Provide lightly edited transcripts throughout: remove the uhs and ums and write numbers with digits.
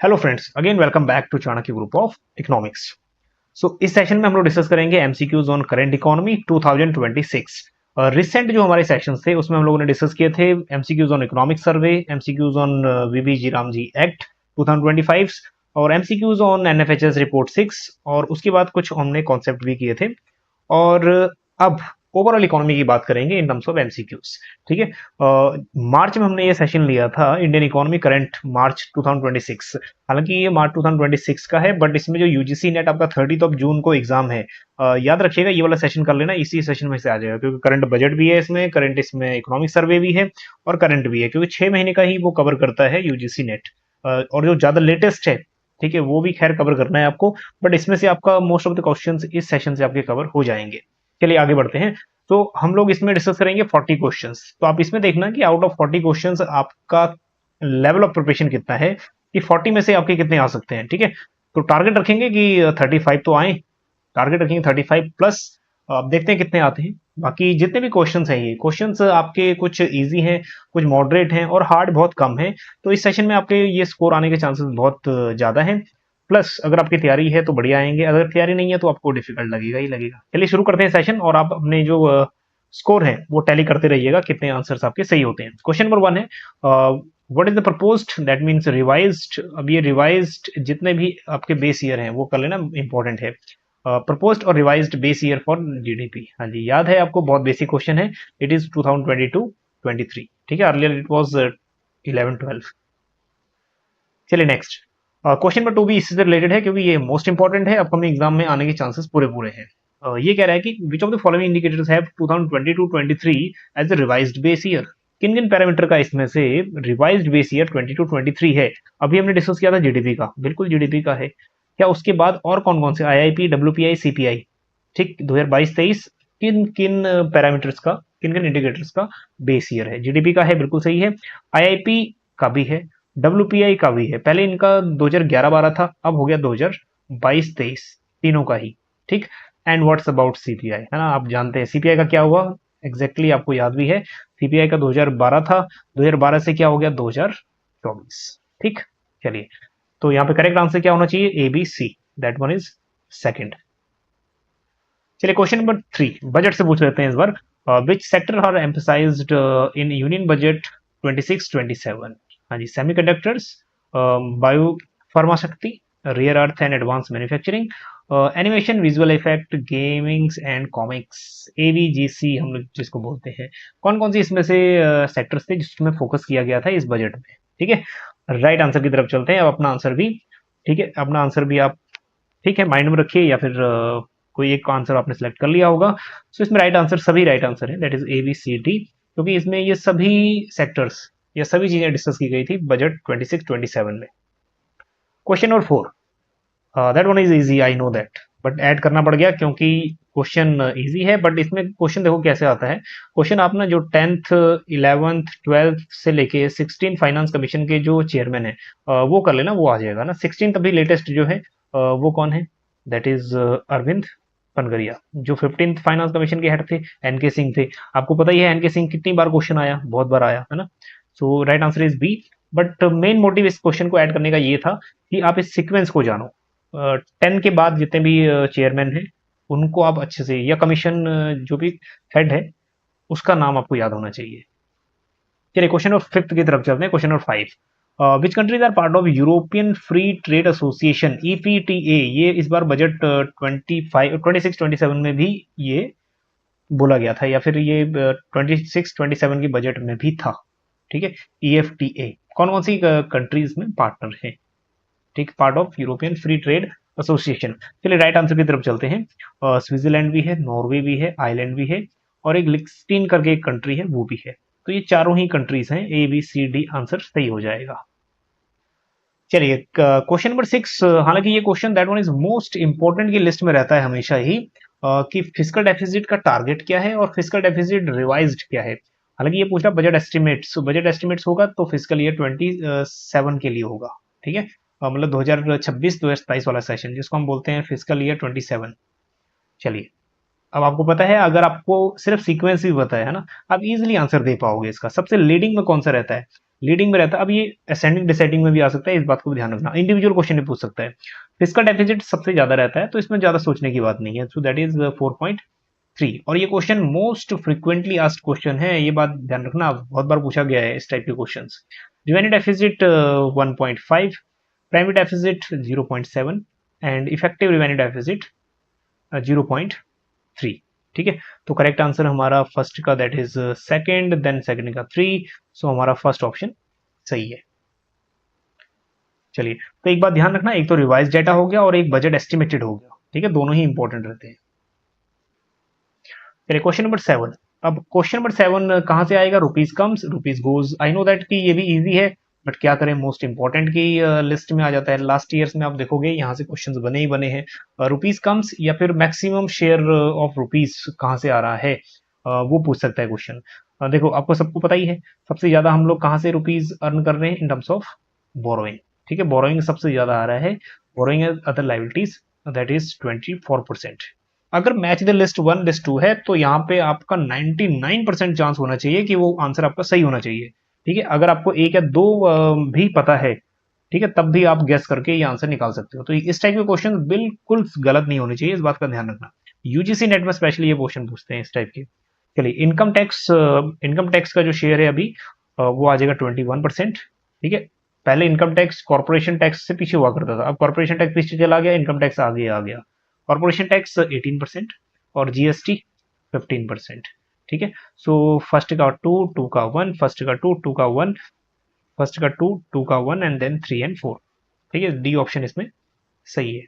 Hello friends, again welcome back to Chanakya group of economics. So इस session में हम लोग डिस्कस करेंगे MCQs on current economy 2026। Recent जो हमारे सेशंस थे उसमें हम लोगों ने डिस्कस किए थे MCQs on economic survey, MCQs on VB G RAM G act 2025 और एमसीक्यूज ऑन एनएफएचएस रिपोर्ट 6 और उसके बाद कुछ हमने कॉन्सेप्ट भी किए थे। और अब ओवरऑल इकोनॉमी की बात करेंगे इन टर्म्स ऑफ एमसीक्यूज। ठीक है। मार्च में हमने ये सेशन लिया था इंडियन इकोनॉमी करंट मार्च 2026। हालांकि ये मार्च 2026 का है, बट इसमें जो यूजीसी नेट आपका 30 ऑफ जून को एग्जाम है, याद रखिएगा ये वाला सेशन कर लेना, इसी सेशन में से आ जाएगा क्योंकि करंट बजट भी है इसमें, करंट इसमें इकोनॉमिक सर्वे भी है और करंट भी है, क्योंकि 6 महीने का ही वो कवर करता है यूजीसी नेट। और जो ज्यादा लेटेस्ट है, ठीक है, वो भी खैर कवर करना है आपको, बट इसमें से आपका मोस्ट ऑफ द क्वेश्चंस इस सेशन से आपके कवर हो जाएंगे। चलिए आगे बढ़ते हैं। तो हम लोग इसमें डिस्कस करेंगे 40 क्वेश्चंस। तो आप इसमें देखना कि आउट ऑफ 40 क्वेश्चंस आपका लेवल ऑफ प्रिपरेशन कितना है, कि 40 में से आपके कितने आ सकते हैं। ठीक है, तो टारगेट रखेंगे कि 35 तो आए, टारगेट रखेंगे 35 प्लस। अब देखते हैं कितने आते हैं। बाकी जितने भी क्वेश्चंस हैं, ये क्वेश्चंस आपके कुछ इजी हैं, कुछ मॉडरेट हैं और हार्ड बहुत कम है। तो इस सेशन में आपके ये स्कोर आने के चांसेस बहुत ज्यादा हैं। प्लस अगर आपकी तैयारी है तो बढ़िया आएंगे, अगर तैयारी नहीं है तो आपको डिफिकल्ट लगेगा ही लगेगा। चलिए शुरू करते हैं सेशन, और आप अपने जो स्कोर है वो टैली करते रहिएगा कितने आंसर्स आपके सही होते हैं। क्वेश्चन नंबर 1 है, what is the proposed, that means revised. अब ये रिवाइज्ड जितने भी आपके बेस ईयर हैं वो कर लेना, इंपॉर्टेंट है। प्रपोज्ड और revised base year for GDP, हाँ जी याद है आपको, बहुत बेसिक क्वेश्चन है। It is 2022-23। ठीक है, अर्लियर इट वाज 11-12। चलिए नेक्स्ट। क्वेश्चन नंबर 2 भी इससे रिलेटेड है क्योंकि ये मोस्ट इंपॉर्टेंट है, अपकमिंग एग्जाम में आने के चांसेस पूरे पूरे हैं। ये कह रहा है कि which of the following indicators have 2022-23 as a revised base year. किन किन पैरामीटर का इसमें से रिवाइज्ड बेस ईयर 22-23 है। अभी हमने डिस्कस किया था जीडीपी का, बिल्कुल जीडीपी का है। क्या उसके बाद और कौन कौन से, आईआईपी, डब्ल्यूपीआई, सीपीआई, ठीक, 2022-23 किन किन पैरामीटर्स का, किन किन इंडिकेटर्स का बेस ईयर है। जीडीपी का है, बिल्कुल सही है। आईआईपी का भी है, डब्ल्यूपीआई का भी है। पहले इनका 2011-12 था, अब हो गया 2022-23, तीनों का ही। ठीक। एंड व्हाट्स अबाउट सीपीआई, है ना, आप जानते हैं सीपीआई का क्या हुआ एग्जैक्टली, आपको याद भी है। सीपीआई का 2012 था, 2012 से क्या हो गया 2024। ठीक। चलिए, तो यहाँ पे करेक्ट आंसर क्या होना चाहिए, A B C, that one is second. चलिए क्वेश्चन नंबर 3 बजट से पूछ लेते हैं इस बार। Which sector are emphasized in union budget 26-27। हाँ जी, semiconductors, bio pharma Shakti, rare earth and advance manufacturing, animation, visual effect, gamings and comics, AVGC हम लोग जिसको बोलते हैं। कौन कौन सी इसमें से सेक्टर्स थे जिसमें फोकस किया गया था इस बजट में। ठीक है, राइट आंसर की तरफ चलते हैं। अब अपना आंसर भी, ठीक है, अपना आंसर भी आप, ठीक है, माइंड में रखिए, या फिर कोई एक आंसर आपने सेलेक्ट कर लिया होगा। सो इसमें राइट आंसर, सभी राइट आंसर है, that is A B C D, क्योंकि इसमें ये सभी सेक्टर्स, ये सभी चीजें डिस्कस की गई थी बजट 26-27 में। Question number 4, that one is easy, I know that, but add करना पड़ गया क्योंकि क्वेश्चन इजी है। बट इसमें क्वेश्चन देखो कैसे आता है। क्वेश्चन आप ना जो 10th 11th 12th से लेके 16 फाइनेंस कमीशन के जो चेयरमैन है वो कर लेना, वो आ जाएगा ना। 16 अभी लेटेस्ट जो है वो कौन है, दैट इज अरविंद पनगरिया, जो 15th फाइनेंस कमीशन के हेड थे एनके सिंह थे। आपको पता ही है एनके सिंह कितनी बार क्वेश्चन आया, बहुत बार आया है ना। So right answer is B. But main motive इस क्वेश्चन को ऐड करने का ये था कि आप इस सीक्वेंस को जानो। 10 के बाद जितने भी चेयरमैन हैं उनको आप अच्छे से, या कमीशन जो भी हेड है उसका नाम आपको याद होना चाहिए। चलिए क्वेश्चन नंबर 5 की तरफ चलते हैं। Question number 5, which countries are part of European free trade association EPTA. ये इस बार बजट 26-27 में भी ये बोला गया था, या फिर ये 26-27 की बजट में भी था। ठीक है, ईएफटीए कौन कौन सी कंट्रीज में पार्टनर है, ठीक, part of European free trade association. चलिए राइट आंसर की तरफ चलते हैं। स्विट्जरलैंड भी है, नॉर्वे भी है, आइलैंड भी है, और एक लिक्सटीन करके एक कंट्री है वो भी है। तो ये चारों ही कंट्रीज हैं, A B C D answer सही हो जाएगा। चलिए क्वेश्चन नंबर 6, हालांकि ये question that one is most important की लिस्ट में रहता है हमेशा ही, कि फिस्कल डेफिसिट का टारगेट क्या है और फिस्कल डेफिसिट रिवाइज्ड क्या है। हालांकि ये पूछ रहा बजट एस्टिमेट्स, बजट एस्टिमेट्स होगा तो फिस्कल ईयर 27 के लिए होगा। ठीक है, मतलब 2026-2027 वाला सेशन जिसको हम बोलते हैं फिस्कल ईयर 27। चलिए, अब आपको पता है, अगर आपको सिर्फ सीक्वेंस भी पता है ना, आप इजीली आंसर दे पाओगे इसका। सबसे लीडिंग में कौन सा रहता है, लीडिंग में रहता है। अब ये असेंडिंग डिसेंडिंग में भी आ सकता है, इस बात को भी ध्यान रखना। इंडिविजुअल क्वेश्चन भी पूछ सकता है। फिस्कल डेफिसिट सबसे ज्यादा रहता है, तो इसमें ज्यादा सोचने की बात नहीं है। So that is 4.3। और ये question most frequently asked question है, ये बात ध्यान रखना, बहुत बार पूछा गया है इस टाइप के question. Revenue deficit 1.5, primary deficit 0.7 and effective revenue deficit 0.3। ठीक है, तो करेक्ट आंसर हमारा फर्स्ट का that is second, then second का 3। सो हमारा फर्स्ट ऑप्शन सही है। चलिए, तो एक बात ध्यान रखना, एक तो रिवाइज डेटा हो गया और एक बजट एस्टिमेटेड हो गया। ठीक है, दोनों ही इंपॉर्टेंट रहते हैं। चलिए क्वेश्चन नंबर 7। अब क्वेश्चन नंबर 7 कहां से आएगा? Rupees comes rupees goes. I know that कि ये भी इजी है, बट क्या करें, मोस्ट इंपॉर्टेंट की लिस्ट में आ जाता है। लास्ट ईयर्स में आप देखोगे यहाँ से क्वेश्चंस बने ही बने हैं। रुपीज कम्स या फिर मैक्सिमम शेयर ऑफ रुपीज कहाँ से आ रहा है, वो पूछ सकता है क्वेश्चन। देखो, आपको सबको पता ही है, सबसे ज्यादा हम लोग कहाँ से रुपीज अर्न कर रहे हैं? In terms of borrowing. ठीक है, बोरोइंग सबसे ज्यादा आ रहा है। Borrowing other liabilities that is 24%। अगर मैच द लिस्ट 1 लिस्ट 2 है, तो यहाँ पे आपका 99% चांस होना चाहिए कि वो आंसर आपका सही होना चाहिए। ठीक है, अगर आपको एक या दो भी पता है, ठीक है, तब भी आप गेस करके ये आंसर निकाल सकते हो। तो इस टाइप के क्वेश्चन बिल्कुल गलत नहीं होने चाहिए, इस बात का ध्यान रखना। यूजीसी नेट में स्पेशली ये क्वेश्चन पूछते हैं इस टाइप के। चलिए, इनकम टैक्स का जो शेयर है अभी वो आ जाएगा 21%। ठीक है, पहले इनकम टैक्स कॉर्पोरेशन टैक्स से पीछे हुआ करता था, अब कॉर्पोरेशन टैक्स पीछे चला गया, इनकम टैक्स आगे आ गया। कॉर्पोरेशन टैक्स 18% और जीएसटी 15%। ठीक है, सो फर्स्ट का 2, 2 का 1, फर्स्ट का 2, 2 का 1, फर्स्ट का 2, 2 का 1 एंड देन 3 एंड 4। ठीक है, डी ऑप्शन इसमें सही है।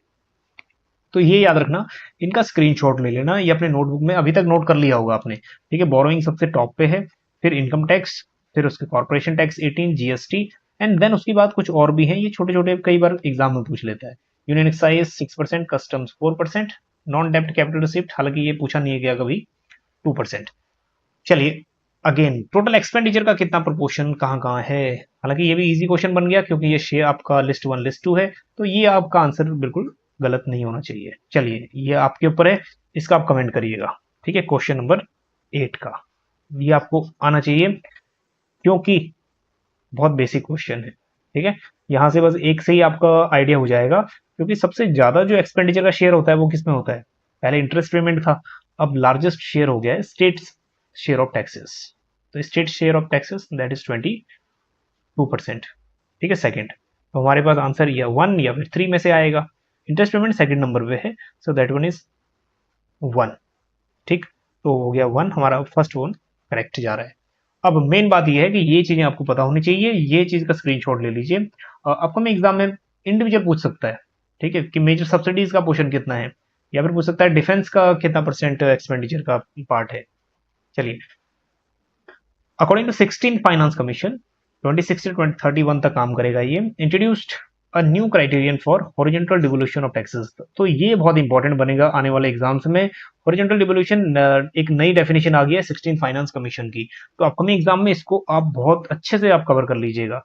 तो ये याद रखना, इनका स्क्रीनशॉट ले लेना, ये अपने नोटबुक में अभी तक नोट कर लिया होगा आपने। ठीक है, बोरोइंग सबसे टॉप पे है, फिर इनकम टैक्स, फिर उसके corporation tax 18, GST and then उसके बाद कुछ और भी हैं, ये छोटे छोटे कई बार एग्जाम में पूछ लेता है। यूनियन एक्साइज 6%, कस्टम्स 4%, नॉन डेप्ट कैपिटल रिसिप्ट, हालांकि ये पूछा नहीं गया कभी, 2%। चलिए, अगेन टोटल एक्सपेंडिचर का कितना प्रोपोर्शन कहाँ कहाँ है, हालांकि ये भी इजी क्वेश्चन बन गया क्योंकि ये शेयर आपका लिस्ट 1 लिस्ट 2 है, तो ये आपका आंसर बिल्कुल गलत नहीं होना चाहिए। चलिए, ये आपके ऊपर है, इसका आप कमेंट करिएगा। ठीक है, क्वेश्चन नंबर 8 का ये आपको आना चाहिए क्योंकि बहुत बेसिक क्वेश्चन है। ठीक है, यहां से बस एक से ही आपका आइडिया हो जाएगा, क्योंकि सबसे ज्यादा जो एक्सपेंडिचर का शेयर होता है वो किसमें होता है? पहले इंटरेस्ट पेमेंट था, अब लार्जेस्ट शेयर हो गया है स्टेट शेयर ऑफ टैक्सेस। तो state share of taxes that is 22%। ठीक है, सेकंड, तो हमारे पास आंसर या 1 या फिर 3 में से आएगा। इंटरेस्ट पेमेंट सेकंड नंबर पे है, सो दैट वन इज 1। ठीक, तो हो गया 1, हमारा फर्स्ट वन करेक्ट जा रहा है। अब मेन बात यह है कि ये चीजें आपको पता होनी चाहिए, ये चीज का स्क्रीनशॉट ले लीजिए। अपकमिंग एग्जाम में इंडिविजुअल पूछ सकता है, ठीक है, कि मेजर सब्सिडीज का पोर्शन कितना है, या फिर पूछ सकता है डिफेंस का कितना परसेंट एक्सपेंडिचर का पार्ट है। चलिए, अकॉर्डिंग टू 16 फाइनेंस कमीशन 26 से 31 तक काम करेगा ये, introduced a new criterion for horizontal devolution of taxes. तो ये बहुत इंपॉर्टेंट बनेगा आने वाले एग्जाम्स में। हॉरिजॉन्टल डिवोल्यूशन एक नई डेफिनेशन आ गई है 16 फाइनेंस कमीशन की, तो अपकमिंग एग्जाम में इसको आप बहुत अच्छे से आप कवर कर लीजिएगा।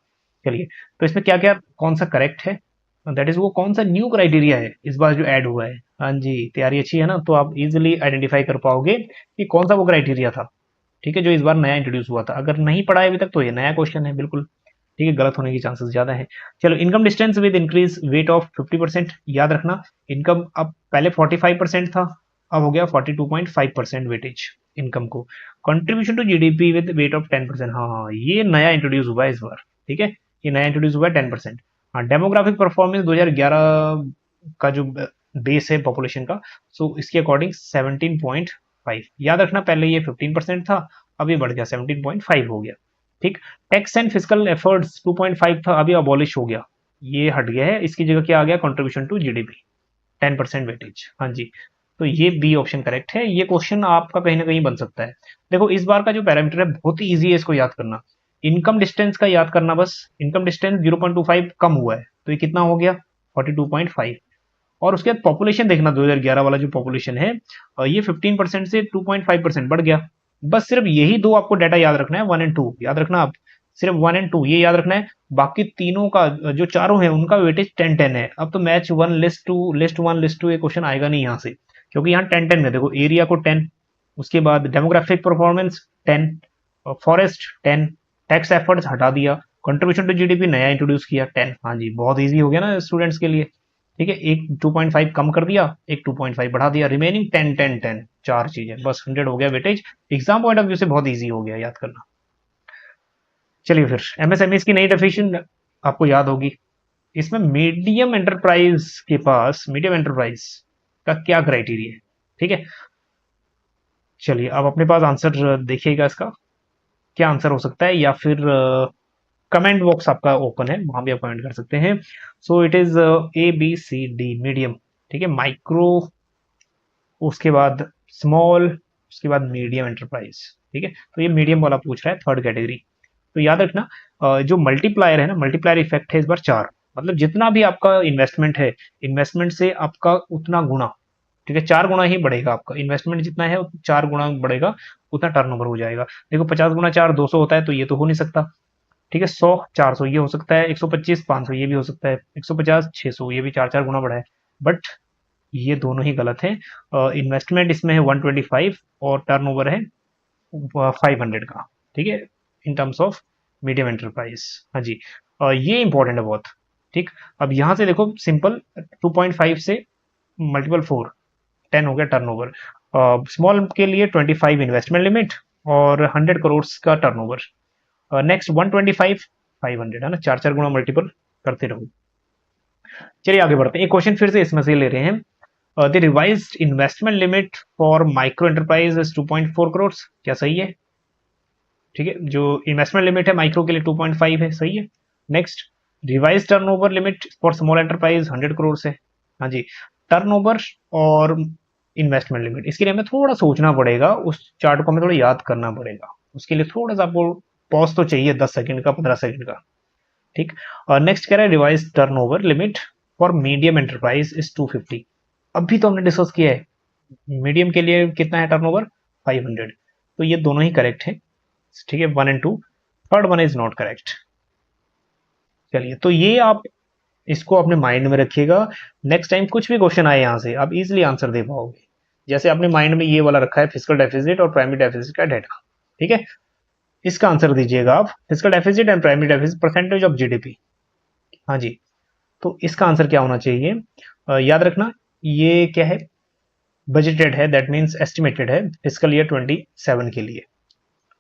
चलिए, तो इसमें क्या क्या कौन सा करेक्ट है, दैट इज वो कौन सा न्यू क्राइटेरिया है इस बार जो ऐड हुआ है। हाँ जी, तैयारी अच्छी है ना, तो आप इजिली आइडेंटिफाई कर पाओगे कि कौन सा वो क्राइटेरिया था। ठीक है, जो इस बार नया इंट्रोड्यूस हुआ था। अगर नहीं पढ़ा है अभी तक तो ये नया क्वेश्चन है बिल्कुल। ठीक है, गलत होने की चांसेस ज्यादा है। चलो, income distance with increase weight of 50%। याद रखना, इनकम अब पहले 45% था, अब हो गया 42.5% वेटेज इनकम को। Contribution to GDP with weight of 10%। हाँ, ये नया इंट्रोड्यूस हुआ है इस बार। ठीक है, ये नया इंट्रोड्यूस हुआ है 10%। हाँ, डेमोग्राफिक परफॉर्मेंस 2011 का जो बेस है पॉपुलेशन का, सो इसके अकॉर्डिंग 17.5। याद रखना, पहले ये 15% था, अब ये बढ़ गया 17.5 हो गया। ठीक, टैक्स एंड फिजिकल एफर्ट्स 2.5 था, अभी अबॉलिश हो गया, ये हट गया है, इसकी जगह क्या आ गया? Contribution to GDP 10% weightage. हाँ जी, तो ये बी ऑप्शन करेक्ट है। ये क्वेश्चन आपका कहीं ना कहीं बन सकता है। देखो, इस बार का जो पैरामीटर है बहुत ही इजी है इसको याद करना। इनकम डिस्टेंस का याद करना बस, इनकम डिस्टेंस 0.25 कम हुआ है, तो ये कितना हो गया? 42.5। और उसके बाद पॉपुलेशन देखना, 2011 वाला जो पॉपुलेशन है ये 15% से 2.5% बढ़ गया। बस सिर्फ यही दो आपको डाटा याद रखना है, 1 एंड 2 याद रखना, आप सिर्फ 1 एंड 2 ये याद रखना है। बाकी तीनों का जो चारों है उनका वेटेज 10-10 है। अब तो मैच 1 लिस्ट 2 लिस्ट 1 लिस्ट 2 ये क्वेश्चन आएगा नहीं यहाँ से, क्योंकि यहाँ 10-10 में देखो, एरिया को 10, उसके बाद demographic performance 10, forest 10, tax efforts हटा दिया, कंट्रीब्यूशन टू जीडीपी नया इंट्रोड्यूस किया 10। हाँ जी, बहुत इजी हो गया ना स्टूडेंट्स के लिए। ठीक है, एक 2.5 कम कर दिया, एक 2.5 बढ़ा दिया, रिमेनिंग 10 10 10, चार चीजें, बस 100 हो गया weightage. Exam point of view से बहुत इजी हो गया याद करना। चलिए फिर एमएसएमई की नई डेफिनेशन आपको याद होगी। इसमें मीडियम एंटरप्राइज के पास मीडियम एंटरप्राइज का क्या क्राइटेरिया है? ठीक है, चलिए अब अपने पास आंसर देखिएगा इसका क्या आंसर हो सकता है, या फिर कमेंट बॉक्स आपका ओपन है, वहां भी आप कमेंट कर सकते हैं। सो इट इज ABCD मीडियम। ठीक है, माइक्रो, उसके बाद स्मॉल, उसके बाद मीडियम एंटरप्राइज। ठीक है, तो ये मीडियम वाला पूछ रहा है, थर्ड कैटेगरी। तो याद रखना जो मल्टीप्लायर है ना, मल्टीप्लायर इफेक्ट है इस बार 4, मतलब जितना भी आपका इन्वेस्टमेंट है, इन्वेस्टमेंट से आपका उतना गुना, ठीक है, 4 गुना ही बढ़ेगा आपका इन्वेस्टमेंट, जितना है 4 गुना बढ़ेगा, उतना टर्नओवर हो जाएगा। देखो 50 गुना 4 200 होता है, तो ये तो हो नहीं सकता। ठीक है, 100 400 ये हो सकता है, 125 500 ये भी हो सकता है, 150 600 ये भी 4 4 गुना बढ़ा है। बट ये दोनों ही गलत है। इन्वेस्टमेंट इसमें है 125 और टर्नओवर है 500 का। ठीक है, in terms of medium enterprise. हाँ जी, ये इंपॉर्टेंट है बहुत। ठीक, अब यहां से देखो सिंपल 2.5 से मल्टीपल 4 10 हो गया टर्नओवर। स्मॉल के लिए 25 इन्वेस्टमेंट लिमिट और 100 करोड़ का टर्नओवर। नेक्स्ट 125 500 है ना, 4 4 गुना मल्टीपल करते रहो। चलिए आगे बढ़ते हैं, एक क्वेश्चन फिर से इसमें से ले रहे हैं। The revised investment limit for micro enterprise is 2.4 crore, क्या सही है? ठीक है, जो इन्वेस्टमेंट लिमिट है माइक्रो के लिए 2.5 है, सही है। Next, revise turnover limit for small enterprise 100 crore है। हाँ जी, टर्नओवर और इन्वेस्टमेंट लिमिट, इसके लिए हमें थोड़ा सोचना पड़ेगा, उस चार्ट को हमें थोड़ा याद करना पड़ेगा, उसके लिए थोड़ा सा आपको पॉज तो चाहिए, 10 सेकंड का 15 सेकंड का। ठीक, और नेक्स्ट कह रहा है revise turnover limit for medium enterprise is 250। अभी तो हमने डिस्कस किया है मीडियम के लिए कितना है टर्नओवर, 500, तो ये दोनों ही करेक्ट है। ठीक है, 1 and 2, third one is not correct. चलिए, तो ये आप इसको अपने माइंड में रखिएगा, नेक्स्ट टाइम कुछ भी क्वेश्चन आए यहाँ से आप इजीली आंसर दे पाओगे। जैसे आपने माइंड में ये वाला रखा है फिजिकल डेफिसिट और प्राइमरी डेफिसिट का डाटा। ठीक है, इसका आंसर दीजिएगा आप, physical deficit and primary deficit percentage of GDP. हाँ जी, तो इसका आंसर क्या होना चाहिए? याद रखना ये क्या है, बजटेड है, दैट मीन्स एस्टिमेटेड है फिजिकल ईयर 27 के लिए।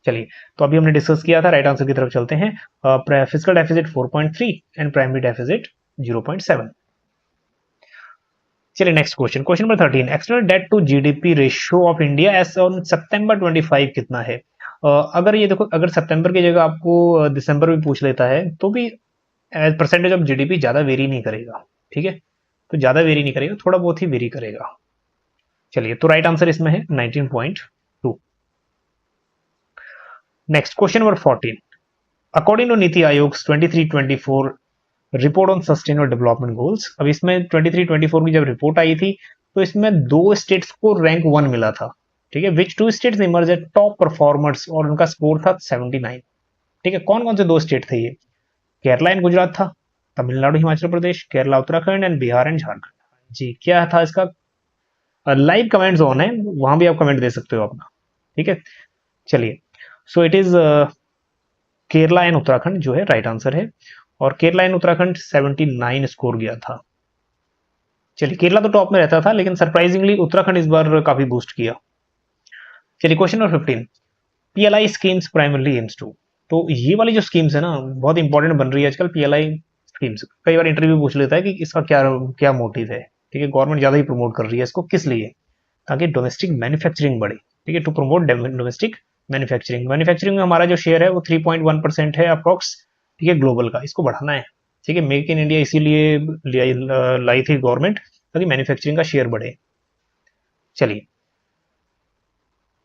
चलिए, तो अभी हमने डिस्कस किया था, राइट आंसर की तरफ चलते हैं। Physical deficit 4.3 and primary deficit 0.7। चलिए next question, question number 13, external debt to GDP ratio of India as on September 25 कितना है? अगर ये देखो, अगर सितंबर की जगह आपको दिसंबर में पूछ लेता है तो भी एज परसेंटेज ऑफ जीडीपी ज्यादा वेरी नहीं करेगा। ठीक है, तो ज्यादा वेरी नहीं करेगा, थोड़ा बहुत ही वेरी करेगा। चलिए, तो राइट आंसर इसमें है 19.2। Next question number 14, according to NITI Aayog 23-24 report on sustainable development goals. अब इसमें 23-24 की जब रिपोर्ट आई थी तो इसमें 2 स्टेट्स को रैंक 1 मिला था। ठीक है, which 2 states emerge as top performers, और उनका स्कोर था 79। ठीक है, कौन कौन से 2 स्टेट थे ये? केरला एंड गुजरात था, तमिलनाडु हिमाचल प्रदेश, केरला उत्तराखंड एंड बिहार एंड झारखंड। जी, क्या था इसका? लाइव कमेंट्स ऑन है, वहां भी आप कमेंट दे सकते हो अपना। ठीक है, चलिए, सो it is Kerala and Uttarakhand जो है राइट आंसर है, और केरला एंड उत्तराखंड 79 स्कोर गया था। चलिए, केरला तो टॉप में रहता था, लेकिन सरप्राइजिंगली उत्तराखंड इस बार काफी बूस्ट किया। चलिए, question number 15, PLI schemes primarily aims to. तो ये वाली जो स्कीम्स है ना, बहुत इंपॉर्टेंट बन रही है आजकल पीएलआई स्कीम्स। कई बार इंटरव्यू पूछ लेता है कि इसका क्या क्या मोटिव है। ठीक है, गवर्नमेंट ज्यादा ही प्रमोट कर रही है इसको, किस लिए? ताकि डोमेस्टिक मैन्युफैक्चरिंग बढ़े। ठीक है, to promote domestic manufacturing. Manufacturing में हमारा जो शेयर है वो 3.1% है अप्रोक्स। ठीक है, ग्लोबल का, इसको बढ़ाना है। ठीक है, मेक इन इंडिया इसीलिए लाई थी गवर्नमेंट, ताकि मैन्युफैक्चरिंग का शेयर बढ़े। चलिए,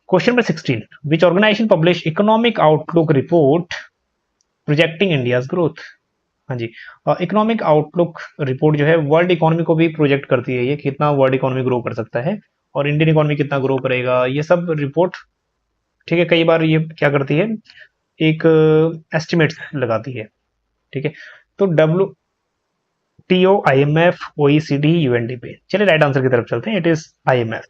question number 16, which organization publish economic outlook report projecting India's growth? हाँ जी, इकोनॉमिक आउटलुक रिपोर्ट जो है वर्ल्ड इकोनॉमी को भी प्रोजेक्ट करती है, ये कितना वर्ल्ड इकोनॉमी ग्रो कर सकता है और इंडियन इकोनॉमी कितना ग्रो करेगा, ये सब रिपोर्ट। ठीक है, कई बार ये क्या करती है, एक एस्टिमेट लगाती है। ठीक है, तो WTO, IMF, OECD, UNDP। चलिए राइट आंसर की तरफ चलते हैं, it is IMF।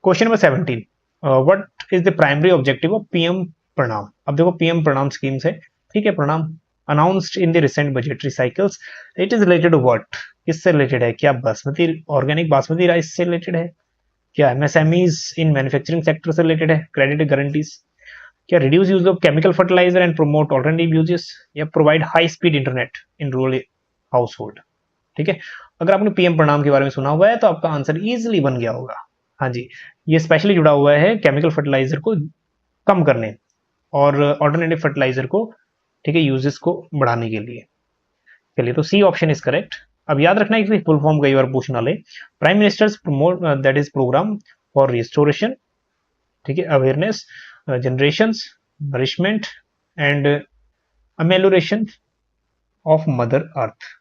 Question number 17, what is the primary objective of PM प्रणाम। अब देखो पीएम प्रणाम स्कीम्स है, ठीक है, Pranam announced in the recent budgetary cycles, it is related to what, किससे रिलेटेड है? क्या बासमती ऑर्गेनिक बासमती राइस से रिलेटेड है? क्या एमएसएमईज इन मैन्युफैक्चरिंग सेक्टर से रिलेटेड है? Credit guarantees? क्या reduce use of chemical fertilizer and promote alternative uses? या provide high speed internet in rural household? ठीक है, अगर आपने पीएम प्रणाम के बारे में सुना हुआ है तो आपका आंसर इजिली बन गया होगा। हाँ जी, ये स्पेशली जुड़ा हुआ है केमिकल फर्टिलाइजर को कम करने और ऑल्टरनेटिव फर्टिलाइजर को, ठीक है, यूजेस को बढ़ाने के लिए। चलिए, तो सी ऑप्शन इज करेक्ट। अब याद रखना इसकी फुल फॉर्म कई बार पूछना ले, prime ministers promote that is program for restoration, ठीक है, awareness, generation, nourishment and amelioration of mother earth.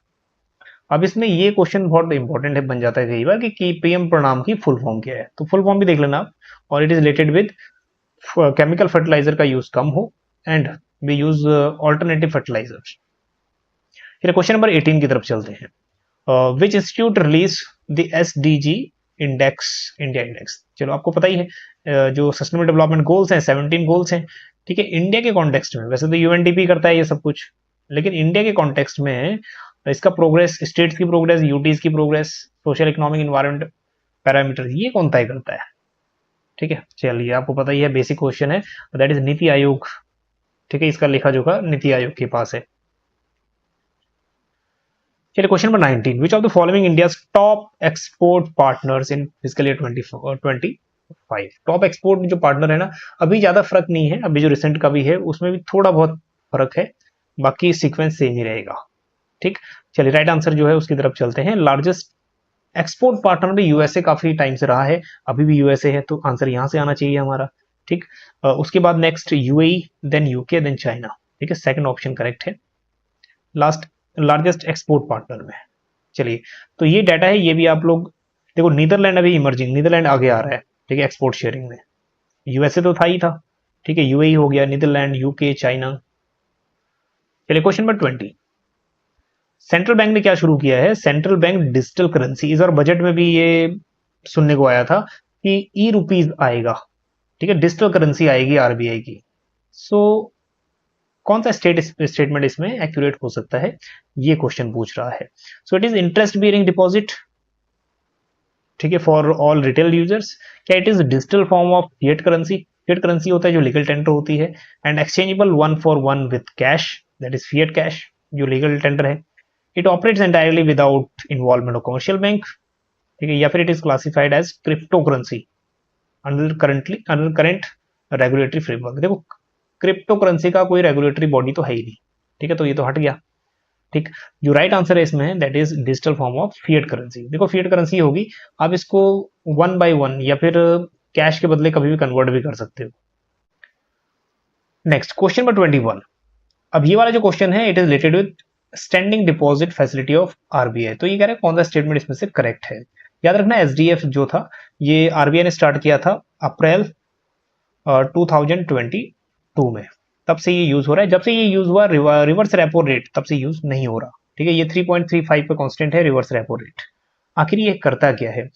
अब इसमें ये क्वेश्चन बहुत इंपॉर्टेंट है, बन जाता है कई बार कि पीएम प्रणाम की फुल फॉर्म क्या है, तो फुल फॉर्म भी देख लेना आप। और it is related with chemical fertilizer का यूज कम हो and we use alternative fertilizer. फिर क्वेश्चन नंबर 18 की तरफ चलते हैं। Which institute release the SDG index, India index? चलो आपको पता ही है, जो सस्टेनेबल डेवलपमेंट गोल्स हैं 17 गोल्स हैं, ठीक है, इंडिया के कॉन्टेक्स्ट में। वैसे तो यूएनडीपी करता है ये सब कुछ, लेकिन इंडिया के कॉन्टेक्स्ट में इसका प्रोग्रेस, स्टेट्स की प्रोग्रेस, यूटीज की progress, social economic environment parameter, ये कौन तय करता है? ठीक है, चलिए आपको पता ही है, बेसिक क्वेश्चन है, दैट इज नीति आयोग। ठीक है, इसका लेखा जोखा नीति आयोग के पास है। चलिए question number 19, which of the following India's top export partners in physical year 2025? Top export जो पार्टनर है ना, अभी ज्यादा फर्क नहीं है, अभी जो रिसेंट का भी है उसमें भी थोड़ा बहुत फर्क है, बाकी सीक्वेंस सेम ही रहेगा। ठीक, चलिए राइट आंसर जो है उसकी तरफ चलते हैं। लार्जेस्ट एक्सपोर्ट पार्टनर भी यूएसए काफी टाइम से रहा है, अभी भी यूएसए है, तो आंसर यहां से आना चाहिए हमारा। ठीक, उसके बाद next UAE, then UK, then China. ठीक है, सेकंड ऑप्शन करेक्ट है लास्ट लार्जेस्ट एक्सपोर्ट पार्टनर में। चलिए, तो ये डाटा है, ये भी आप लोग देखो, नीदरलैंड अभी इमर्जिंग, नीदरलैंड आगे आ रहा है, ठीक है, एक्सपोर्ट शेयरिंग में। यूएसए तो था ही था, ठीक है, यूएई हो गया, नीदरलैंड, यूके, चाइना। चलिए क्वेश्चन नंबर 20, सेंट्रल बैंक ने क्या शुरू किया है? Central bank digital currency. इस बार बजट में भी ये सुनने को आया था कि ई रुपीज आएगा, ठीक है, डिजिटल करेंसी आएगी आरबीआई की। सो कौन सा स्टेटमेंट इसमें एक्यूरेट हो सकता है, ये क्वेश्चन पूछ रहा है। So it is interest bearing deposit, ठीक है, फॉर ऑल रिटेल यूजर्स। क्या it is digital form of fiat currency? Fiat currency होता है जो लीगल टेंडर होती है, and exchangeable 1 for 1 with cash, that is fiat cash जो लीगल टेंडर है। It operates entirely without involvement of commercial bank, ठीक है, या फिर it is classified as crypto currency under current regulatory framework. देखो, crypto currency का कोई regulatory body तो है ही नहीं, ठीक है, तो ये तो हट गया। ठीक, जो राइट आंसर है इसमें that is digital form of fiat currency. देखो फिएट करेंसी होगी, आप इसको 1 by 1 या फिर कैश के बदले कभी भी कन्वर्ट भी कर सकते हो। नेक्स्ट क्वेश्चन नंबर 21, अब ये वाला जो क्वेश्चन है it is related with standing deposit facility of RBI. तो ये कह रहे हैं कौन सा स्टेटमेंट इसमें से करेक्ट है। याद रखना एसडीएफ जो था ये आरबीआई ने स्टार्ट किया था अप्रैल 2022 में, तब से ये यूज हो रहा है। जब से ये यूज हुआ रिवर्स रेपो रेट तब से यूज नहीं हो रहा, ठीक है, ये 3.35 पे कांस्टेंट है रिवर्स रेपो रेट। आखिर ये करता क्या है?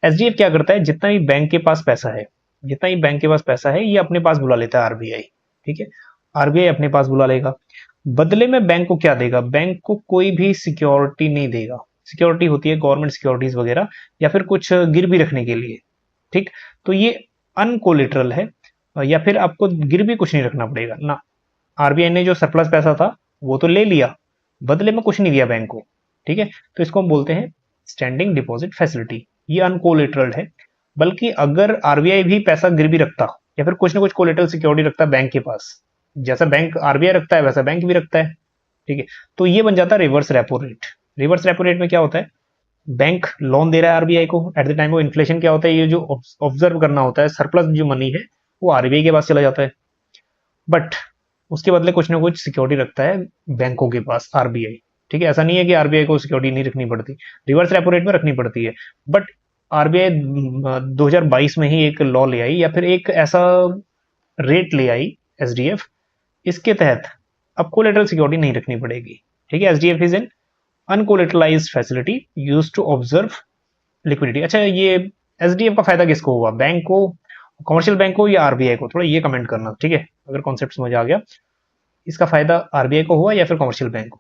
एसडीएफ क्या करता है, जितना भी बैंक के पास पैसा है, जितना ही बैंक के पास पैसा है ये अपने पास बुला लेता है आरबीआई, ठीक है, आरबीआई अपने पास बुला लेगा। बदले में बैंक को क्या देगा? बैंक को कोई भी सिक्योरिटी नहीं देगा। सिक्योरिटी होती है गवर्नमेंट सिक्योरिटीज वगैरह, या फिर कुछ गिरवी रखने के लिए, ठीक, तो ये अनकोलेटरल है, या फिर आपको गिरवी कुछ नहीं रखना पड़ेगा ना। आरबीआई ने जो सरप्लस पैसा था वो तो ले लिया, बदले में कुछ नहीं दिया बैंक को, ठीक है, तो इसको हम बोलते हैं स्टैंडिंग डिपॉजिट फैसिलिटी। ये अनकोलेटरल है, बल्कि अगर आरबीआई भी पैसा गिरवी रखता या फिर कुछ ना कुछ कोलेटरल सिक्योरिटी रखता बैंक के पास, जैसा बैंक आरबीआई रखता है वैसा बैंक भी रखता है, ठीक है, तो ये बन जाता है reverse repo rate. Reverse repo rate में क्या होता है, बैंक लोन दे रहा है आरबीआई को, at the time of inflation क्या होता है, ये जो ऑब्जर्व करना होता है, सरप्लस जो मनी है वो आरबीआई के पास चला जाता है, बट उसके बदले कुछ ना कुछ सिक्योरिटी रखता है बैंकों के पास आरबीआई, ठीक है। ऐसा नहीं है कि आरबीआई को सिक्योरिटी नहीं रखनी पड़ती, रिवर्स रेपो रेट में रखनी पड़ती है, बट आरबीआई 2022 में ही एक लॉ ले आई या फिर एक ऐसा रेट ले आई एसडीएफ, इसके तहत अब कोलेटरल सिक्योरिटी नहीं रखनी पड़ेगी, ठीक है। SDF is an uncollateralized facility used to observe liquidity. अच्छा, ये एसडीएफ का फायदा किसको हुआ? बैंक को कमर्शियल बैंक को या आरबीआई को, थोड़ा ये कमेंट करना, ठीक है, अगर कॉन्सेप्ट समझ आ गया। इसका फायदा आरबीआई को हुआ या फिर कमर्शियल बैंक को।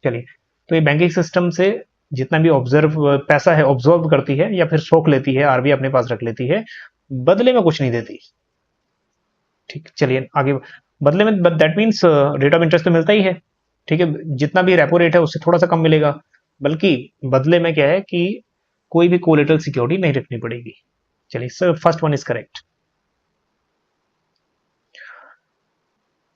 चलिए, तो ये बैंकिंग सिस्टम से जितना भी ऑब्जर्व पैसा है ऑब्जर्व करती है या फिर सोख लेती है, आरबीआई अपने पास रख लेती है, बदले में कुछ नहीं देती। ठीक, चलिए आगे। बदले में that means rate of interest तो मिलता ही है, ठीक है, जितना भी रेपो रेट है उससे थोड़ा सा कम मिलेगा, बल्कि बदले में क्या है कि कोई भी कोलेटरल सिक्योरिटी नहीं रखनी पड़ेगी। चलिए sir, first one is correct.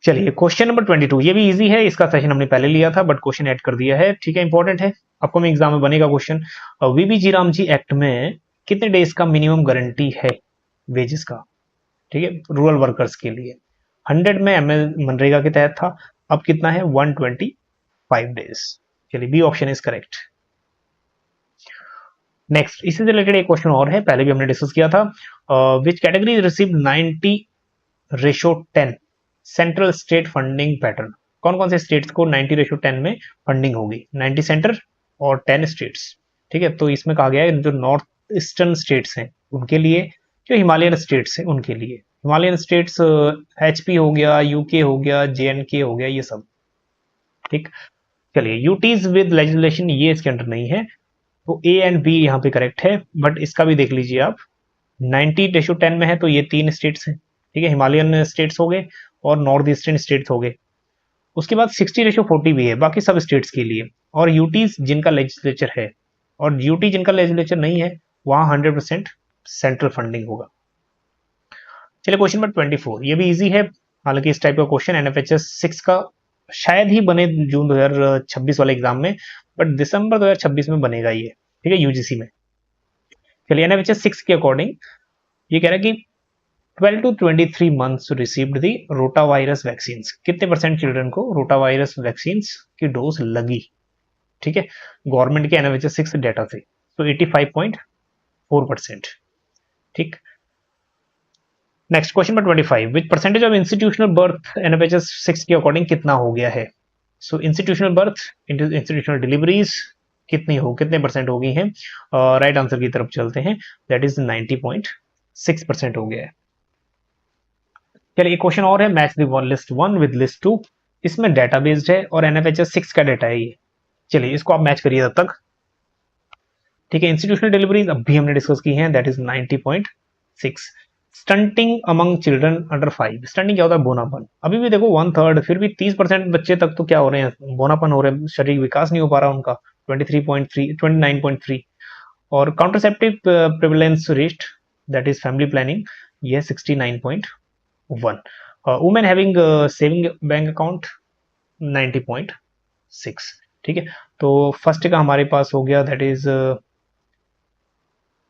चलिए क्वेश्चन नंबर 22, ये भी इजी है, इसका सेशन हमने पहले लिया था बट क्वेश्चन ऐड कर दिया है, ठीक है, इंपॉर्टेंट है, अपकमिंग एग्जाम में बनेगा क्वेश्चन। वीबीजी रामजी एक्ट में कितने डेज का मिनिमम गारंटी है वेजेस का, ठीक है, रूरल वर्कर्स के लिए? 100 में मनरेगा के तहत था, अब कितना है? 125 डेज। चलिए B option is correct. Next, इससे रिलेटेड एक क्वेश्चन और है, पहले भी हमने डिस्कस किया था। Which category receive 90:10 central state funding pattern? कौन कौन से स्टेट्स को 90:10 में फंडिंग होगी? 90 सेंटर और 10 स्टेट्स, ठीक है। तो इसमें कहा गया है जो नॉर्थ ईस्टर्न स्टेट्स हैं उनके लिए, जो हिमालयन स्टेट्स हैं उनके लिए। हिमालयन स्टेट्स एचपी हो गया, यूके हो गया, जेएंडके हो गया, ये सब, ठीक। चलिए, यूटीज विद लेजिस्लेशन ये इसके अंडर नहीं है, तो ए एंड बी यहाँ पे करेक्ट है, बट इसका भी देख लीजिए आप। 90:10 में है तो ये 3 स्टेट्स हैं, ठीक है, हिमालयन स्टेट्स हो गए और नॉर्थ ईस्टर्न स्टेट्स हो गए। उसके बाद 60:40 भी है बाकी सब स्टेट्स के लिए, और यूटीज जिनका लेजिस्लेचर है, और यूटी जिनका लेजिस्लेचर नहीं है वहां 100% सेंट्रल फंडिंग होगा। चलिए क्वेश्चन नंबर 24, ये भी इजी है, हालांकि इस टाइप का क्वेश्चन एनएफएचएस 6 का शायद ही बने जून 2026 वाले एग्जाम में, बट दिसंबर 2026 में बनेगा ये, ठीक है, यूजीसी में। चलिए एनएफएचएस 6 के अकॉर्डिंग ये कह रहा है कि 12 to 23 months received the rotavirus vaccine, कितने परसेंट चिल्ड्रन को रोटावायरस वैक्सीन की डोज लगी, ठीक है, गवर्नमेंट के एनएफएचएस 6 डेटा से, तो 85.4%, ठीक। Next question number 25, which percentage of institutional birth NFHS 6 के अकॉर्डिंग कितना हो गया है? So institutional birth into institutional deliveries कितने परसेंट हो गई हैं? राइट आंसर की तरफ चलते हैं, दैट इज 90.6% हो गया है। चलिए एक क्वेश्चन और है, match the list 1 with list 2, इसमें डाटा बेस्ड है और एनएफएचएस 6 का डाटा है ये। चलिए इसको आप मैच करिए तब तक, ठीक है। इंस्टीट्यूशनल डिलीवरीज अभी हमने डिस्कस की हैं, that is 90.6। Stunting among children under 5, stunting क्या होता है? बोनापन। अभी भी देखो 1/3, फिर भी 30% बच्चे तक तो क्या हो रहे हैं? बोनापन हो रहे हैं, शारीरिक विकास नहीं हो पा रहा उनका। 29.3 और contraceptive prevalence rate that is family planning, ये 69.1। Women having saving bank account 90.6, ठीक है। तो फर्स्ट का हमारे पास हो गया दैट इज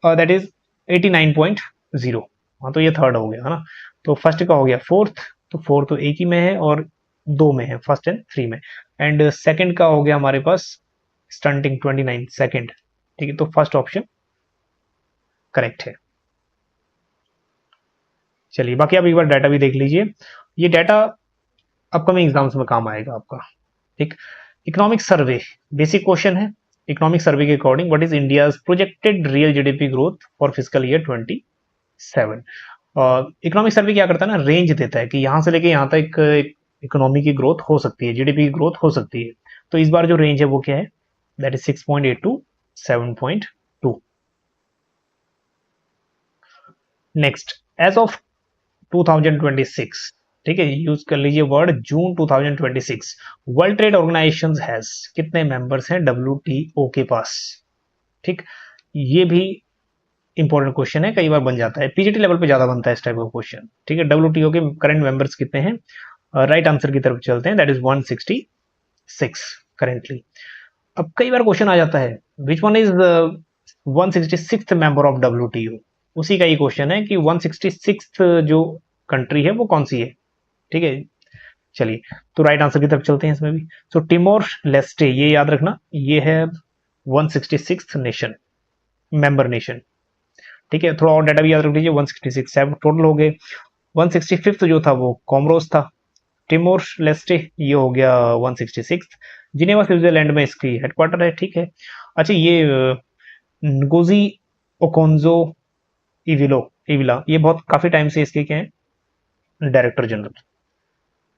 89.0, हाँ, तो ये थर्ड हो गया है ना। तो फर्स्ट का हो गया फोर्थ, तो फोर्थ तो एक ही में है और 2 में है, फर्स्ट एंड 3 में। एंड सेकंड का हो गया हमारे पास स्टंटिंग 29 सेकंड, ठीक है, तो फर्स्ट ऑप्शन करेक्ट है। चलिए बाकी आप एक बार डाटा भी देख लीजिए, ये डाटा अपकमिंग एग्जाम्स में काम आएगा आपका, ठीक। इकोनॉमिक सर्वे बेसिक क्वेश्चन है। इकोनॉमिक सर्वे के according what is India's projected real GDP growth for physical year 27? Economic survey क्या करता है ना, रेंज देता है कि यहां से लेके यहां तक इकोनॉमी की ग्रोथ हो सकती है, जीडीपी की ग्रोथ हो सकती है। तो इस बार जो रेंज है वो क्या है? That is 6.8 to 7.2। Next, as of 2026, ठीक है, यूज कर लीजिए word June 2026, world trade organization has कितने मेंबर्स हैं डब्ल्यूटीओ के पास, ठीक। ये भी इंपॉर्टेंट क्वेश्चन है, कई बार बन जाता है, पीजीटी लेवल पे ज्यादा बनता है इस टाइप का क्वेश्चन, ठीक है। डब्ल्यूटीओ के करंट मेंबर्स कितने हैं? राइट आंसर की तरफ चलते हैं, दैट इज 166 करेंटली। अब कई बार क्वेश्चन आ जाता है which one is 166th member of WTO, उसी का ये क्वेश्चन है कि 166th जो कंट्री है वो कौन सी है, ठीक है। चलिए तो राइट आंसर की तरफ चलते हैं इसमें भी। सो टिमोर लेस्टे, ये याद रखना, ये है 166th नेशन, मेंबर नेशन, ठीक है। थोड़ा और डाटा भी याद रख लीजिए, 166 7 टोटल हो गए। 165th जो था वो कोमोरोस था, टिमोर लेस्टे ये हो गया 166। जिनेवा स्विट्जरलैंड में इसकी हेडक्वार्टर है, ठीक है। अच्छा ये नगोजी ओकोंजो इविलो इविला, ये बहुत काफी टाइम से इसके क्या है, डायरेक्टर जनरल।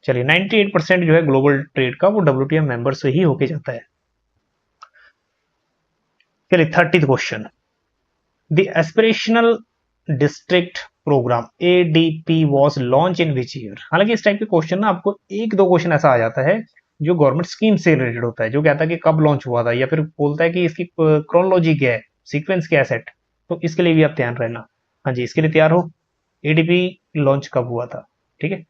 चलिए 98% जो है ग्लोबल ट्रेड का वो WTO मेंबर से ही होके जाता है। चलिए 30th question, the aspirational district program ADP was launch in which year. हालांकि इस टाइप के क्वेश्चन ना आपको एक दो क्वेश्चन ऐसा आ जाता है जो गवर्नमेंट स्कीम से रिलेटेड होता है, जो कहता है कि कब लॉन्च हुआ था, या फिर बोलता है कि इसकी क्रोनोलॉजी क्या है, सीक्वेंस क्या है सेट। तो इसके लिए भी आप तैयार रहना। हाँ जी, इसके लिए तैयार हो। ADP लॉन्च कब हुआ था, ठीक है।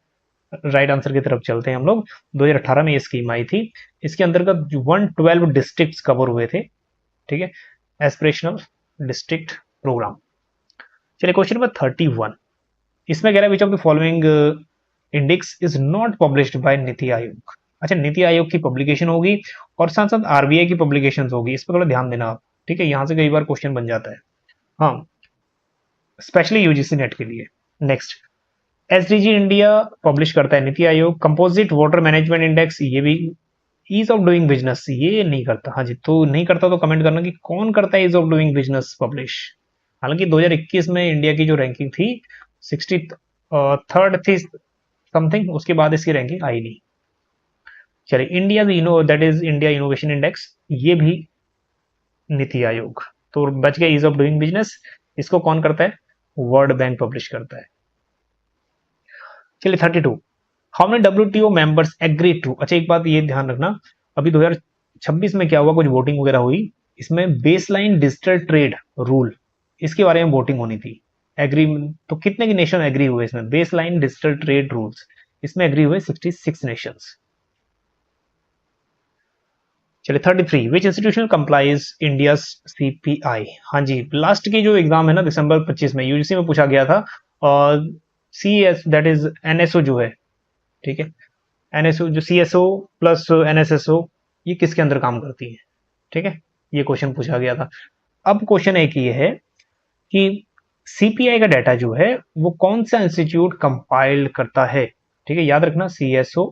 राइट आंसर की तरफ चलते हैं हम लोग। 2018 में ये स्कीम आई थी। इसके अंतर्गत 112 डिस्ट्रिक्ट्स कवर हुए थे, ठीक है, एस्पिरेशनल डिस्ट्रिक्ट प्रोग्राम। चलिए क्वेश्चन नंबर 31, इसमें कह रहा है विच of the following index is not published by NITI Aayog. अच्छा, नीति आयोग की पब्लिकेशन होगी और साथ साथ RBI की पब्लिकेशन होगी, इस पर थोड़ा ध्यान देना आप, ठीक है। यहां से कई बार क्वेश्चन बन जाता है, हाँ, स्पेशली UGC नेट के लिए। नेक्स्ट, SDG इंडिया पब्लिश करता है NITI Aayog. Composite water management index, ये भी। ईज ऑफ डूइंग बिजनेस, ये नहीं करता। हाँ जी, तो नहीं करता तो कमेंट करना कि कौन करता है ease of doing business publish. हालांकि 2021 में इंडिया की जो रैंकिंग थी 63rd थी समथिंग, उसके बाद इसकी रैंकिंग आई नहीं। चलिए India that is India innovation index, ये भी नीति आयोग। तो बच गया ईज ऑफ डूइंग बिजनेस, इसको कौन करता है, वर्ल्ड बैंक पब्लिश करता है। चलिए 32, how many WTO members agree to. अच्छा, एक बात ये ध्यान रखना, अभी 2026 में क्या हुआ, कुछ वोटिंग वगैरह हुई, इसमें बेसलाइन डिजिटल ट्रेड रूल, इसके बारे में वोटिंग होनी थी। एग्री तो कितने के नेशन एग्री हुए इसमें, बेसलाइन डिजिटल ट्रेड रूल्स, इसमें एग्री हुए 66 नेशंस। चलिए 33, विच इंस्टीट्यूशन कंप्लाइज इंडिया CPI। हाँ जी, लास्ट की जो एग्जाम है ना दिसंबर 25 में UGC में पूछा गया था, और CS दैट इज NSO जो है, ठीक है, NSO जो CSO प्लस NSSO, ये किसके अंदर काम करती है, ठीक है, ये क्वेश्चन पूछा गया था। अब क्वेश्चन एक ये है कि CPI का डाटा जो है वो कौन सा इंस्टीट्यूट कंपाइल करता है, ठीक है। याद रखना CSO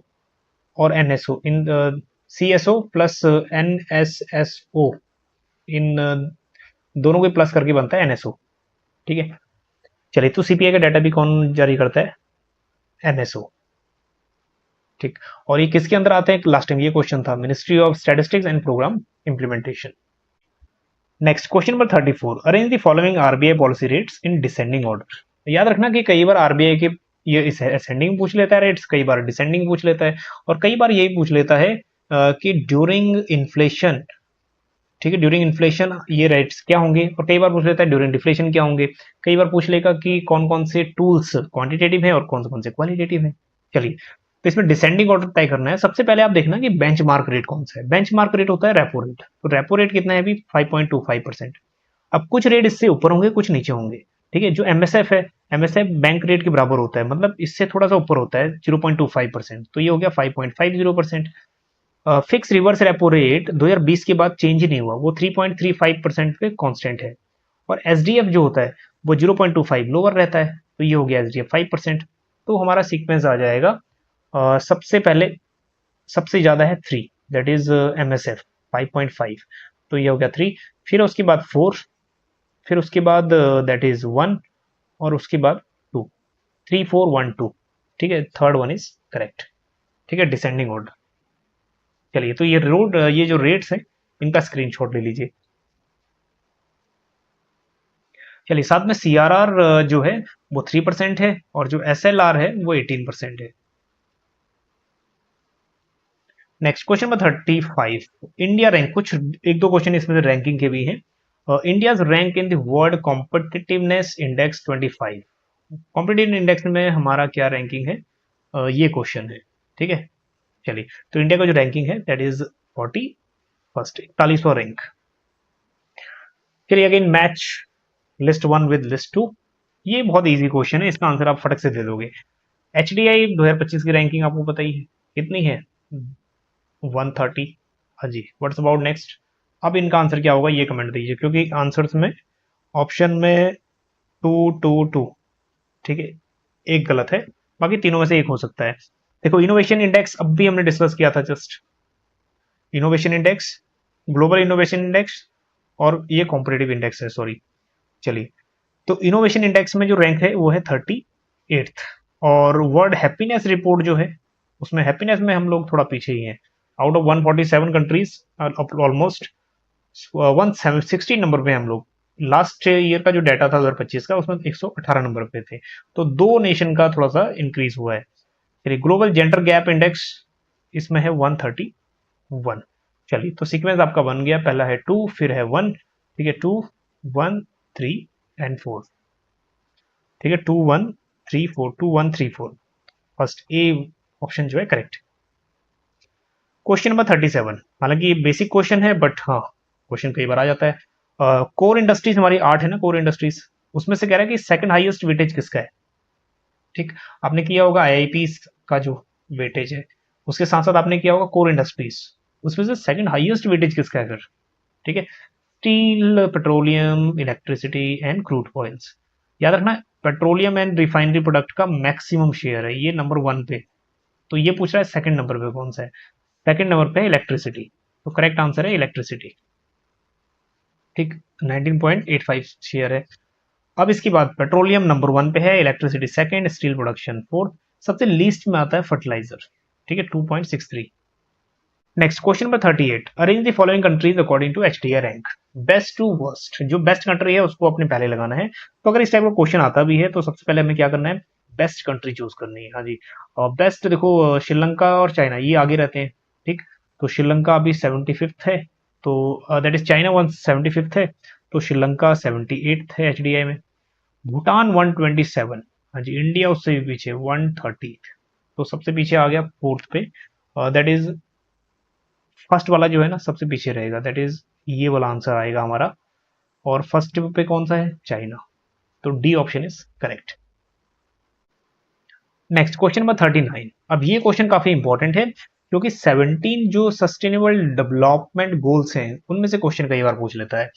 और NSO, इन CSO प्लस NSSO, इन दोनों के प्लस करके बनता है NSO, ठीक है। चलिए, तो CPI का डाटा भी कौन जारी करता है, NSO, ठीक। और ये किसके अंदर आते हैं, लास्ट टाइम ये क्वेश्चन था, ministry of statistics and programme implementation. Next question number 34, arrange the following RBI policy rates in descending order. याद रखना कि कई बार RBI के ये इस असेंडिंग पूछ लेता है रेट्स, कई बार डिसेंडिंग पूछ लेता है, और कई बार यही पूछ लेता है कि ड्यूरिंग इन्फ्लेशन, ठीक है, ड्यूरिंग इन्फ्लेशन ये रेट्स क्या होंगे, और कई बार पूछ लेता है ड्यूरिंग डिफ्लेशन क्या होंगे। कई बार पूछ लेगा कि कौन कौन से टूल्स क्वांटिटेटिव है और कौन से क्वालिटेटिव है। चलिए, तो इसमें डिसेंडिंग ऑर्डर तय करना है। सबसे पहले आप देखना कि बेंचमार्क रेट कौन सा है। बेंचमार्क रेट होता है रेपो रेट, तो रेपो रेट कितना है अभी 5.25%। अब कुछ रेट इससे ऊपर होंगे, कुछ नीचे होंगे, ठीक है। जो MSF है, MSF बैंक रेट के बराबर होता है, मतलब इससे थोड़ा सा ऊपर होता है 0.25%, तो ये हो गया 5.50%। फिक्स रिवर्स रेपो रेट 2020 के बाद चेंज ही नहीं हुआ, वो 3.35% पे कांस्टेंट है। और SDF जो होता है वो 0.25 लोअर रहता है, तो ये हो गया SDF 5%। तो हमारा सीक्वेंस आ जाएगा, सबसे पहले सबसे ज्यादा है 3, दैट इज MSF 5.5, तो ये हो गया 3, फिर उसके बाद 4, फिर उसके बाद दैट इज 1, और उसके बाद 2, 3 4 1 2, ठीक है, थर्ड वन इज करेक्ट, ठीक है, डिसेंडिंग ऑर्डर। चलिए, तो ये जो रेट्स हैं इनका स्क्रीनशॉट ले लीजिए। चलिए, साथ में CRR जो है वो 3% है, और जो SLR है वो 18% है। Next question number 35, India rank, कुछ एक दो क्वेश्चन इसमें से रैंकिंग के भी हैं। India rank in the world competitiveness index 25। Competitive index में हमारा क्या रैंकिंग है, ये क्वेश्चन है, ठीक है। चलिए, तो इंडिया का जो रैंकिंग है दैट इज 41वां रैंक। चलिए, again match list 1 with list 2। ये बहुत इजी क्वेश्चन है, इसका आंसर आप फटक से दे दोगे। HDI 2025 की रैंकिंग आपको पता ही है कितनी है, 130। हाँ जी, व्हाट्स अबाउट नेक्स्ट। अब इनका आंसर क्या होगा ये कमेंट दीजिए, क्योंकि आंसर्स में ऑप्शन में 2 2 2, ठीक है, एक गलत है, बाकी तीनों में से एक हो सकता है। देखो, इनोवेशन इंडेक्स अब भी हमने डिस्कस किया था, just innovation index, global innovation index, और ये कॉम्पिटिटिव इंडेक्स है, सॉरी। चलिए, तो इनोवेशन इंडेक्स में जो रैंक है वो है 38th। और वर्ल्ड हैप्पीनेस रिपोर्ट जो है उसमें हैप्पीनेस में हम लोग थोड़ा पीछे ही हैं। Out of 147 countries almost 160 number पे हम लोग। लास्ट ईयर का जो डाटा था 2025 का उसमें 118 नंबर पे थे। तो 2 नेशन का थोड़ा सा इंक्रीज हुआ है। चलिए ग्लोबल जेंडर गैप इंडेक्स इसमें है 131। चलिए तो सीक्वेंस आपका बन गया, पहला है 2 फिर है 1, ठीक है 2 1 3 एंड 4, ठीक है 2 1 3 4 2 1 3 4। फर्स्ट ए ऑप्शन जो है करेक्ट। क्वेश्चन नंबर 37, हालांकि ये बेसिक क्वेश्चन है बट हाँ क्वेश्चन कई बार आ जाता है। कोर इंडस्ट्रीज हमारी 8 है ना, कोर इंडस्ट्रीज उसमें से कह रहा है कि सेकंड हाईएस्ट वेटेज किसका है। ठीक, आपने किया होगा आईआईपी का जो वेटेज है, उसके साथ साथ आपने किया होगा कोर इंडस्ट्रीज, उसमें से सेकंड हाईएस्ट वेटेज किसका है फिर। ठीक है, steel, petroleum, electricity and crude oils. याद रखना पेट्रोलियम एंड रिफाइनरी प्रोडक्ट का मैक्सिमम शेयर है ये नंबर 1 पे। तो ये पूछ रहा है सेकंड नंबर पे कौन सा है। सेकंड नंबर पे है इलेक्ट्रिसिटी, तो करेक्ट आंसर है इलेक्ट्रिसिटी। ठीक, 19.85 शेयर है। अब इसके बाद पेट्रोलियम नंबर 1 पे है, electricity second, steel production fourth, सबसे लीस्ट में आता है फर्टिलाइजर। ठीक है 2.63। Next question number 38, arrange the following countries according to HDI rank, best to worst. जो बेस्ट कंट्री है उसको अपने पहले लगाना है। तो अगर इस टाइप का क्वेश्चन आता भी है तो सबसे पहले हमें क्या करना है, बेस्ट कंट्री चूज करनी है। हाँ जी, और बेस्ट देखो श्रीलंका और चाइना ये आगे रहते हैं। ठीक, तो श्रीलंका अभी 75th है, तो दैट इज चाइना 175th है, तो श्रीलंका 78th है एचडीआई में। भूटान 127, हाँ जी, इंडिया उससे भी पीछे 130, तो सबसे पीछे आ गया फोर्थ पे। दैट इज फर्स्ट वाला जो है ना सबसे पीछे रहेगा, दैट इज ये वाला आंसर आएगा हमारा। और फर्स्ट पे कौन सा है, चाइना, तो D option is correct. Next question number 39, अब ये क्वेश्चन काफी इंपॉर्टेंट है क्योंकि 17 जो सस्टेनेबल डेवलपमेंट गोल्स हैं उनमें से क्वेश्चन कई बार पूछ लेता है।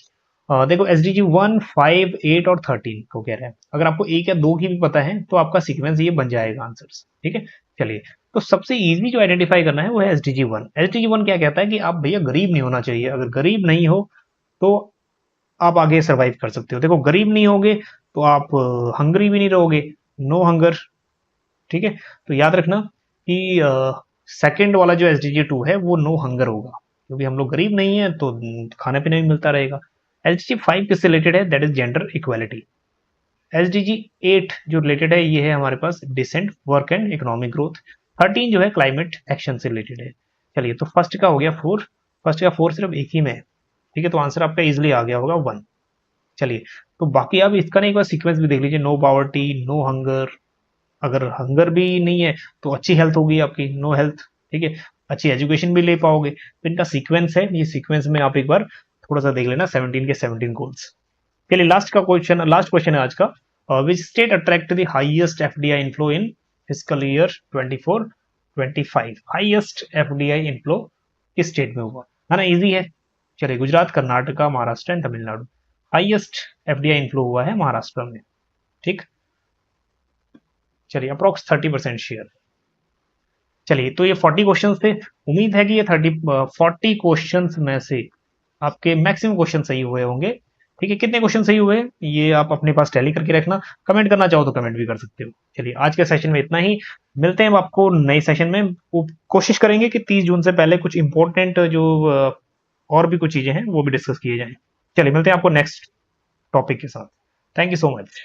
देखो एसडीजी 1, 5, 8 और 13 को कह रहे हैं। अगर आपको एक या दो की भी पता है तो आपका सीक्वेंस ये बन जाएगा आंसर्स। ठीक है, चलिए तो सबसे इजी जो आइडेंटिफाई करना है वो है एसडीजी 1। एसडीजी 1 क्या कहता है कि आप भैया गरीब नहीं होना चाहिए। अगर गरीब नहीं हो तो आप आगे सर्वाइव कर सकते हो। देखो गरीब नहीं होगे तो आप हंगरी भी नहीं रहोगे, नो हंगर। ठीक है, तो याद रखना कि सेकंड वाला जो एसडीजी 2 है वो नो हंगर होगा, क्योंकि हम लोग गरीब नहीं है तो खाना पीना भी मिलता रहेगा। एसडीजी 5 किससे रिलेटेड है, that is gender equality. SDG 8 जो रिलेटेड है ये है हमारे पास decent work and economic growth. 13 जो है क्लाइमेट एक्शन से रिलेटेड है। चलिए तो फर्स्ट का हो गया 4, फर्स्ट का 4 सिर्फ एक ही में है। ठीक है, तो आंसर आपका इजिली आ गया होगा 1। चलिए तो बाकी आप इसका नहीं, एक बार सीक्वेंस भी देख लीजिए, नो पॉवर्टी, नो हंगर। अगर हंगर भी नहीं है तो अच्छी हेल्थ होगी आपकी, नो हेल्थ। ठीक है, अच्छी एजुकेशन भी ले पाओगे। तो इनका सीक्वेंस है, ये सीक्वेंस में आप एक बार थोड़ा सा देख लेना 17 के 17 गोल्स। चलिए लास्ट क्वेश्चन है आज का। Which state attract the highest FDI inflow in fiscal year 24-25। Highest FDI inflow किस स्टेट में हुआ, है ना, इजी है। चलिए Gujarat, Karnataka, Maharashtra and Tamil Nadu. Highest FDI inflow हुआ है महाराष्ट्र में। ठीक, चलिए अप्रोक्स 30% शेयर। चलिए तो ये 40 क्वेश्चंस थे। उम्मीद है कि ये 40 क्वेश्चंस में से आपके मैक्सिमम क्वेश्चन सही हुए होंगे। ठीक है, कितने क्वेश्चन सही हुए ये आप अपने पास टैली करके रखना। कमेंट करना चाहो तो कमेंट भी कर सकते हो। चलिए आज के सेशन में इतना ही, मिलते हैं आपको नए सेशन में। कोशिश करेंगे कि 30 जून से पहले कुछ इंपॉर्टेंट जो और भी कुछ चीजें हैं वो भी डिस्कस किए जाएं। चलिए मिलते हैं आपको नेक्स्ट टॉपिक के साथ। Thank you so much.